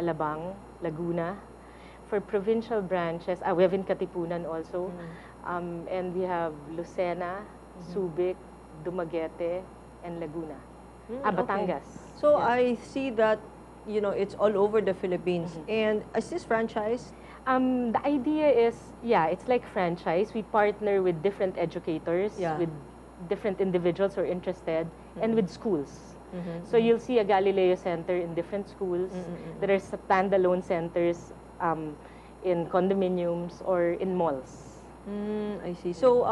Alabang, Laguna. For provincial branches, we have in Katipunan also. And we have Lucena, Subic, Dumaguete, and Laguna. Batangas. Okay. So I see that, you know, it's all over the Philippines. And is this franchise? The idea is, yeah, it's like franchise. We partner with different educators, with different individuals who are interested, and with schools. So you'll see a Galileo Center in different schools. There are standalone centers in condominiums or in malls. I see. So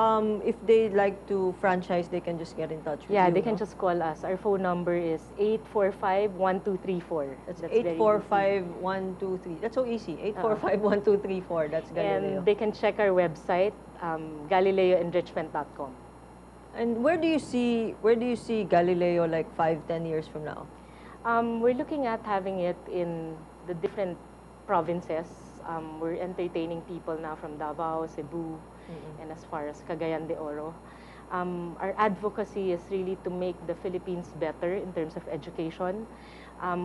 if they like to franchise, they can just get in touch with you. Yeah, they can just call us. Our phone number is 845-1234. That's 845-123. That's so easy. 845-1234. That's Galileo. And they can check our website, galileoenrichment.com. And where do you see Galileo like 5-10 years from now? We're looking at having it in the different provinces. We're entertaining people now from Davao, Cebu, and as far as Cagayan de Oro. Our advocacy is really to make the Philippines better in terms of education.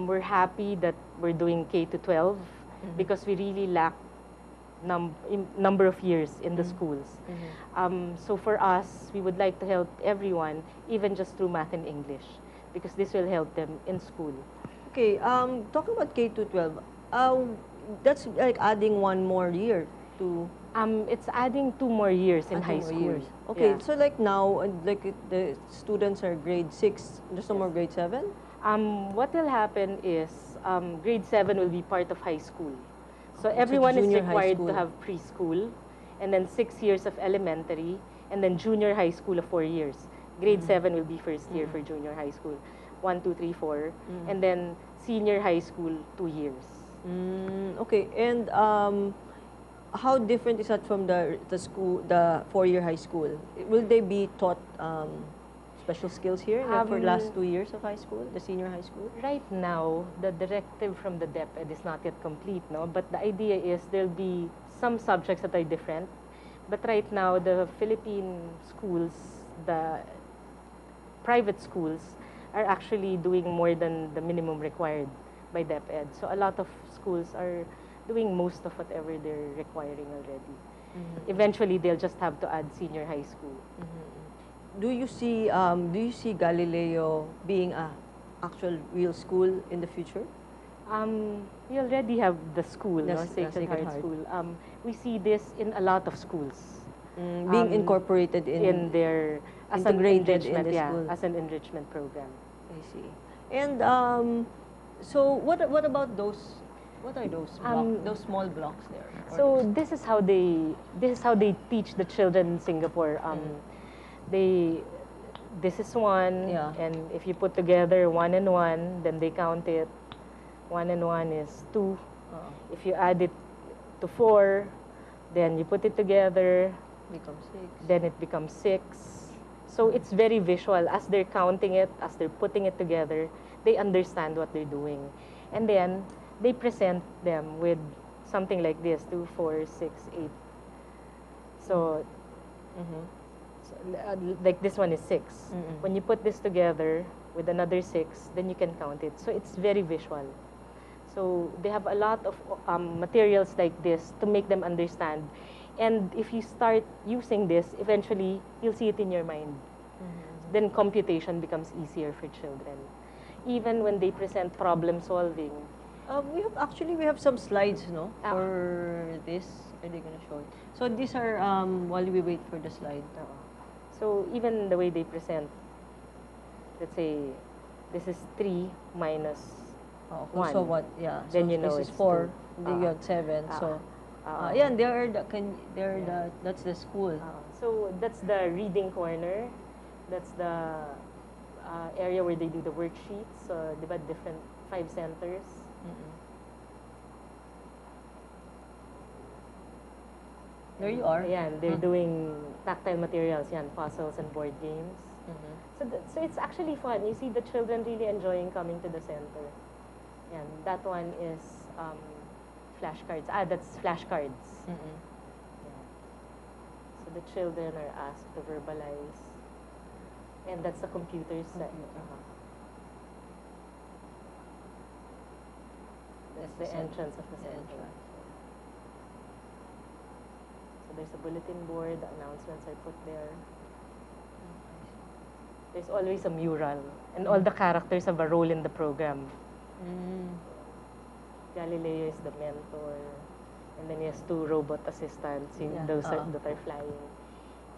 We're happy that we're doing K-12 because we really lack number of years in the schools. So for us, we would like to help everyone, even just through math and English, because this will help them in school. Okay, talking about K-12, that's like adding one more year to... It's adding 2 more years in high school. Okay, so like now, like the students are grade 6, there's no more grade 7? What will happen is grade 7 will be part of high school. So everyone is required to have preschool, and then 6 years of elementary, and then junior high school of 4 years. Grade 7 will be first year for junior high school, 1, 2, 3, 4, and then senior high school 2 years. Okay, and how different is that from the 4-year high school? Will they be taught special skills here for the last 2 years of high school, the senior high school? Right now, the directive from the DepEd is not yet complete, no? But the idea is there'll be some subjects that are different. But right now, the Philippine schools, the private schools, are actually doing more than the minimum required by DepEd. So a lot of schools are doing most of whatever they're requiring already. Eventually, they'll just have to add senior high school. Do you see Galileo being a actual real school in the future? We already have the school, Sacred Heart School. We see this in a lot of schools. Being incorporated in their as an enrichment, as an enrichment program. I see. And so what about those? What are those small blocks there? So this is how they teach the children in Singapore. This is 1, and if you put together 1 and 1, then they count it. 1 and 1 is 2. If you add it to 4, then you put it together. Becomes 6. Then it becomes 6. So it's very visual. As they're counting it, as they're putting it together, they understand what they're doing. And then they present them with something like this, 2, 4, 6, 8. So, like this one is 6. When you put this together with another 6, then you can count it. So it's very visual. So they have a lot of materials like this to make them understand. And if you start using this, eventually you'll see it in your mind. Then computation becomes easier for children. Even when they present problem solving. We have some slides, no, for this. Are they gonna show it? So these are while we wait for the slide. So even the way they present, let's say this is 3 minus 1. So what? Yeah. Then so you know this it's is 4. 2. They got 7. So yeah, and that's the school. So that's the reading corner. That's the area where they do the worksheets. So diba different 5 centers. There you are. Yeah, and they're doing tactile materials, puzzles and board games. So it's actually fun. You see the children really enjoying coming to the center. And that one is flashcards. That's flashcards. So the children are asked to verbalize. And that's the computer set. It's the entrance of the center. So there's a bulletin board, the announcements are put there. There's always a mural, and all the characters have a role in the program. Galileo is the mentor, and then he has 2 robot assistants, those that are flying.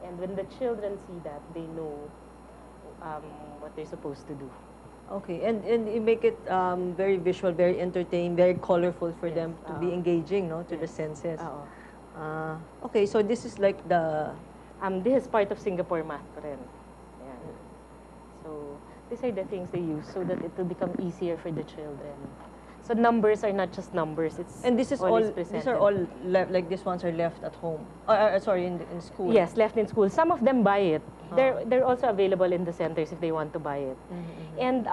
And when the children see that, they know what they're supposed to do. Okay, and you make it very visual, very entertaining, very colorful for them to be engaging, no, to the senses. Okay, so this is like the... this is part of Singapore math rin. Yan. So, these are the things they use so that it will become easier for the children. So numbers are not just numbers. And this is all. These are all like these ones are left at home. Sorry, in school. Yes, left in school. Some of them buy it. They're also available in the centers if they want to buy it. And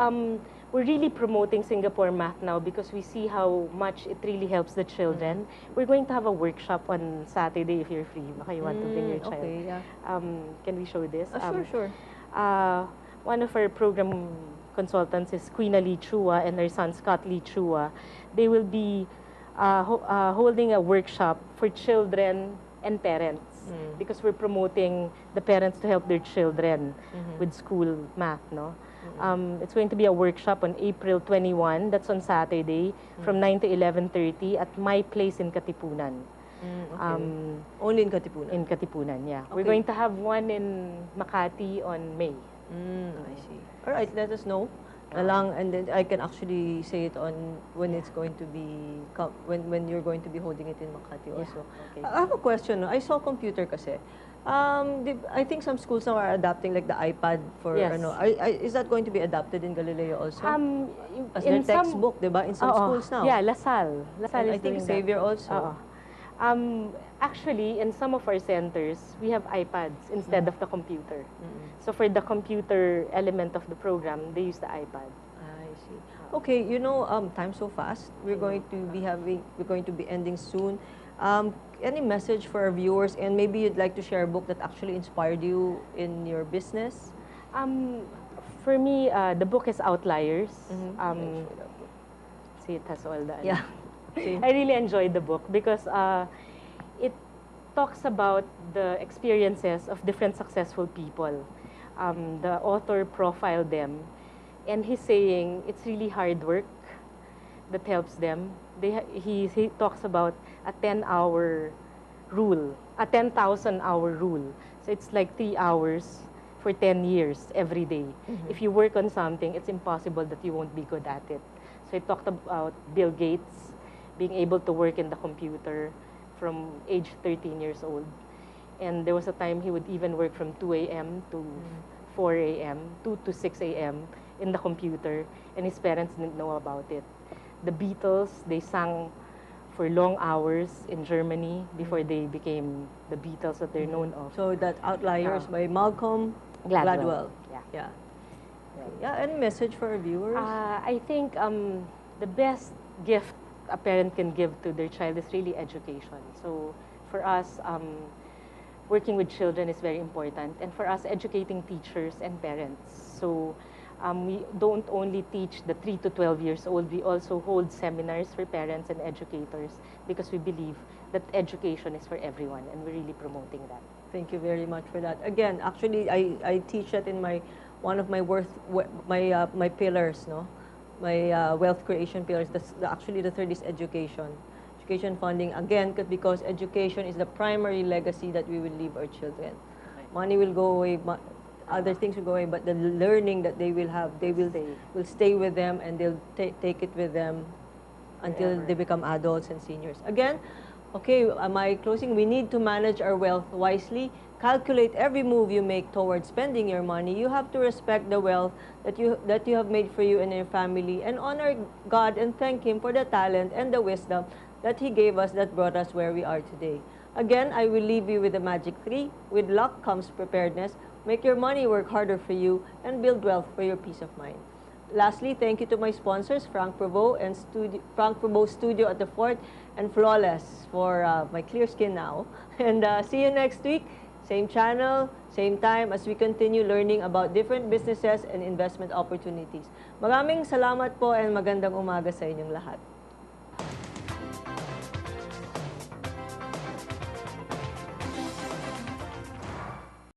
we're really promoting Singapore math now because we see how much it really helps the children. We're going to have a workshop on Saturday if you're free. Baka you want to bring your child. Okay, yeah. Can we show this? Sure. One of our program consultants is Queen Ali Chua and her son Scott Lee Chua. They will be holding a workshop for children and parents because we're promoting the parents to help their children with school math, no? It's going to be a workshop on April 21, that's on Saturday, from 9 to 11:30 at my place in Katipunan. Okay. Only in Katipunan? In Katipunan, yeah. Okay. We're going to have one in Makati on May. I see. All right, let us know. And then I can actually say it on when it's going to be when you're going to be holding it in Makati also. Okay. I have a question. I saw computer kasi. I think some schools now are adapting like the iPad for is that going to be adapted in Galileo also? As their textbook, diba? In some schools now. Yeah, Lasal. And I think Xavier also. Actually, in some of our centers, we have iPads instead of the computer. So for the computer element of the program, they use the iPad. I see. Okay, you know, time's so fast. We're going to be ending soon. Any message for our viewers, and maybe you'd like to share a book that actually inspired you in your business? For me, the book is Outliers. See, it has all the... Yeah. I really enjoyed the book because it talks about the experiences of different successful people. The author profiled them, and he's saying it's really hard work that helps them. He talks about a 10-hour rule, a 10,000-hour rule. So it's like 3 hours for 10 years every day. If you work on something, it's impossible that you won't be good at it. So he talked about Bill Gates being able to work in the computer from age 13 years old. And there was a time he would even work from 2 a.m. to 4 a.m., 2 to 6 a.m. in the computer, and his parents didn't know about it. The Beatles, they sang for long hours in Germany before they became the Beatles that they're known of. So that Outliers by Malcolm Gladwell. Yeah. Any message for our viewers? I think the best gift a parent can give to their child is really education. So for us, working with children is very important, and for us, educating teachers and parents. So we don't only teach the 3 to 12 years old, we also hold seminars for parents and educators because we believe that education is for everyone, and we're really promoting that. Thank you very much for that. Again, actually, I teach that in one of my my pillars, no? My wealth creation pillars. Actually, the third is education. Education funding, again, because education is the primary legacy that we will leave our children. Money will go away, other things will go away, but the learning that they will have, will stay with them, and they'll take it with them until they become adults and seniors. Again, okay, my closing, we need to manage our wealth wisely. Calculate every move you make towards spending your money. You have to respect the wealth that you have made for you and your family, and honor God and thank Him for the talent and the wisdom that He gave us that brought us where we are today. Again, I will leave you with the magic 3. With luck comes preparedness. Make your money work harder for you and build wealth for your peace of mind. Lastly, thank you to my sponsors, Frank Provo Studio at the Fort, and Flawless for my clear skin now. And see you next week. Same channel, same time as we continue learning about different businesses and investment opportunities. Maraming salamat po and magandang umaga sa inyong lahat.